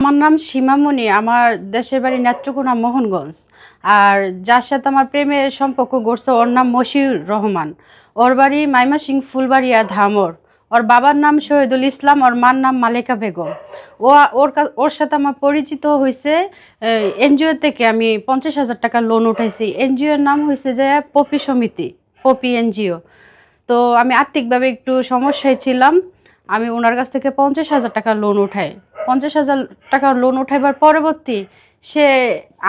আমার নাম সীমামণি। আমার দেশের বাড়ি নেত্রকোনা, মোহনগঞ্জ। আর যার সাথে আমার প্রেমের সম্পর্ক গড়ছে ওর নাম মশিউর রহমান। ওর বাড়ি মাইমাসিং ফুলবাড়িয়া ধামর। ওর বাবার নাম শহীদুল ইসলাম, ওর মার নাম মালেকা বেগম। ও ওর সাথে আমার পরিচিত হয়েছে এনজিও থেকে। আমি 50,000 টাকা লোন উঠাইছি। এনজিওর নাম হয়েছে যে পপি সমিতি, পপি এনজিও। তো আমি আর্থিকভাবে একটু সমস্যায় ছিলাম। আমি ওনার কাছ থেকে 50,000 টাকা লোন উঠাই। 50,000 টাকা লোন উঠাইবার পরবর্তী সে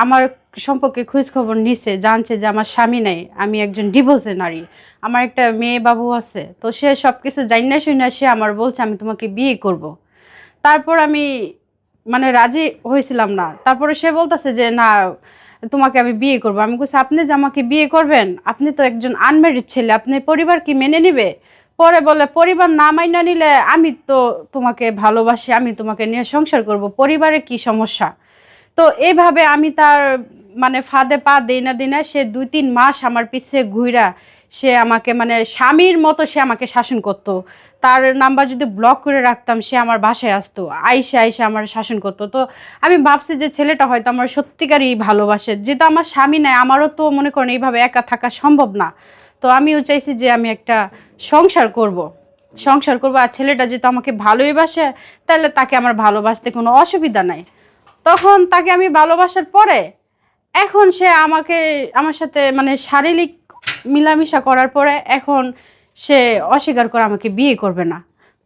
আমার সম্পর্কে খোঁজখবর নিছে, জানছে যে আমার স্বামী নাই, আমি একজন ডিভোর্সে নারী, আমার একটা মেয়ে বাবু আছে। তো সে সব কিছু জাইনা শুইনা সে আমার বলছে আমি তোমাকে বিয়ে করব। তারপর আমি মানে রাজি হয়েছিলাম না। তারপরে সে বলতেছে যে না, তোমাকে আমি বিয়ে করবো। আমি বলছি আপনি যে আমাকে বিয়ে করবেন, আপনি তো একজন আনম্যারিড ছেলে, আপনি পরিবার কি মেনে নিবে? পরে বলে পরিবার না মাইনা নিলে আমি তো তোমাকে ভালোবাসি, আমি তোমাকে নিয়ে সংসার করব, পরিবারে কি সমস্যা? তো এইভাবে আমি তার মানে ফাঁদে পা দিই না সে 2-3 মাস আমার পিছে ঘুইরা সে আমাকে মানে স্বামীর মতো সে আমাকে শাসন করত। তার নাম্বার যদি ব্লক করে রাখতাম সে আমার বাসায় আসতো, আইসা আইসা আমার শাসন করতো। তো আমি ভাবছি যে ছেলেটা হয়তো আমার সত্যিকারই ভালোবাসে, যেহেতু আমার স্বামী নাই, আমারও তো মনে করেন এইভাবে একা থাকা সম্ভব না। তো আমিও চাইছি যে আমি একটা সংসার করব, আর ছেলেটা যেহেতু আমাকে ভালোই বাসে, তাহলে তাকে আমার ভালোবাসতে কোনো অসুবিধা নাই। তখন তাকে আমি ভালোবাসার পরে এখন সে আমার সাথে মানে শারীরিক মিলামিশা করার পরে এখন সে অস্বীকার করে আমাকে বিয়ে করবে না।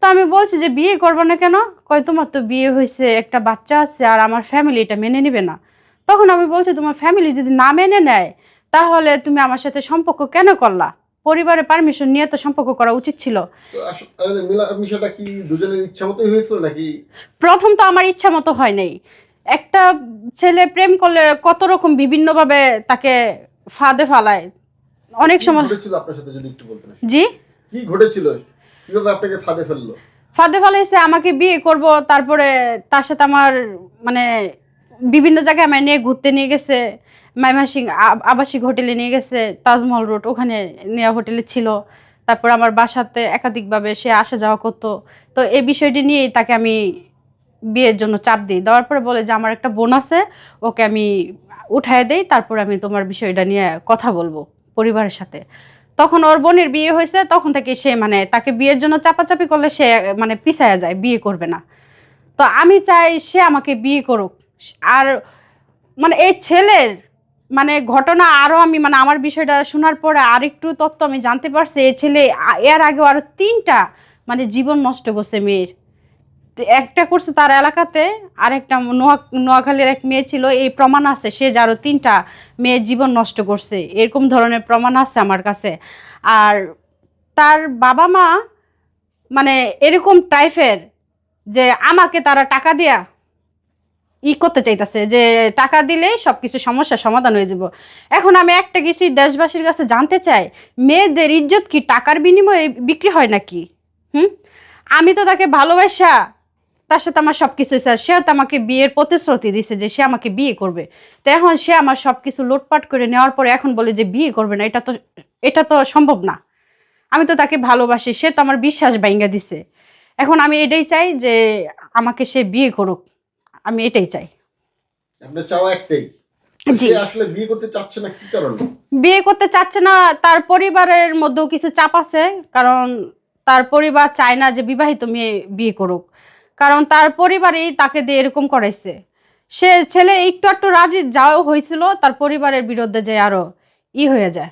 তো আমি বলছি যে বিয়ে করবে না কেন? কয় তোমার তো বিয়ে হয়েছে, একটা বাচ্চা আছে, আর আমার ফ্যামিলি এটা মেনে নেবে না। তখন আমি বলছি তোমার ফ্যামিলি যদি না মেনে নেয় তাহলে তুমি আমার সাথে সম্পর্ক কেন করলা? পরিবারের পারমিশন নিয়ে তো সম্পর্ক করা উচিত ছিল। তো আসলে মিলামিশাটা কি দুজনের ইচ্ছা মতোই হয়েছিল নাকি? প্রথম তো আমার ইচ্ছা মতো হয় নাই। একটা ছেলে প্রেম করলে কত রকম বিভিন্নভাবে তাকে ফাঁদে ফালায়। অনেক কি সময় ঘটেছিল আপনার সাথে যদি একটু বলতেন? জি, কি ঘটেছিল, কিভাবে আপনাকে ফাঁদে ফেললো? ফাঁদে ফেলাইছে আমাকে বিয়ে করব। তারপরে তার সাথে আমার মানে বিভিন্ন জায়গায় আমার নিয়ে ঘুরতে নিয়ে গেছে। ময়মনসিং আবাসিক হোটেলে নিয়ে গেছে, তাজমহল রোড ওখানে নেওয়া হোটেলে ছিল। তারপর আমার বাসাতে একাধিকভাবে সে আসা যাওয়া করতো। তো এই বিষয়টি নিয়েই তাকে আমি বিয়ের জন্য চাপ দিই। দেওয়ার পরে বলে যে আমার একটা বোন আছে, ওকে আমি উঠায় দেই, তারপর আমি তোমার বিষয়টা নিয়ে কথা বলবো পরিবারের সাথে। তখন ওর বোনের বিয়ে হয়েছে, তখন থেকে সে মানে তাকে বিয়ের জন্য চাপাচাপি করলে সে মানে পিছায়া যায়, বিয়ে করবে না। তো আমি চাই সে আমাকে বিয়ে করুক। আর মানে এই ছেলের মানে ঘটনা আরও আমি মানে আমার বিষয়টা শোনার পরে আরেকটু তথ্য আমি জানতে পারছি। এই ছেলে এর আগেও আরও 3টা মানে জীবন নষ্ট করছে মেয়ের। একটা করছে তার এলাকাতে, আর একটা নোয়াখালীর এক মেয়ে ছিল, এই প্রমাণ আছে সে যে আরও 3টা মেয়ের জীবন নষ্ট করছে, এরকম ধরনের প্রমাণ আছে আমার কাছে। আর তার বাবা মা মানে এরকম টাইপের যে আমাকে তারা টাকা দিয়া করতে চাইতেছে যে টাকা দিলে সব কিছু সমস্যার সমাধান হয়ে যাব। এখন আমি একটা কিছুই দেশবাসীর কাছে জানতে চাই, মেয়েদের ইজ্জত কি টাকার বিনিময়ে বিক্রি হয় নাকি? হুম, আমি তো তাকে ভালোবাসা তার সাথে আমার সব কিছু চাই। সেও তো আমাকে বিয়ের প্রতিশ্রুতি দিছে যে সে আমাকে বিয়ে করবে। তো এখন সে আমার সব কিছু লুটপাট করে নেওয়ার পরে এখন বলে যে বিয়ে করবে না, এটা তো সম্ভব না। আমি তো তাকে ভালোবাসি, সে তো আমার বিশ্বাস ভাঙা দিছে। এখন আমি এটাই চাই যে আমাকে সে বিয়ে করুক, আমি এটাই চাই। আপনার চাওয়া একটাই? জি, সে আসলে বিয়ে করতে চাচ্ছে না কি কারণে? বিয়ে করতে চাচ্ছে না, তার পরিবারের মধ্যেও কিছু চাপ আছে। কারণ তার পরিবার চায় না যে বিবাহিত মেয়ে বিয়ে করুক, কারণ তার পরিবারই তাকে দিয়ে এরকম করাইছে। সে ছেলে একটু একটু রাজি যাও হয়েছিল, তার পরিবারের বিরুদ্ধে যে আরো হয়ে যায়।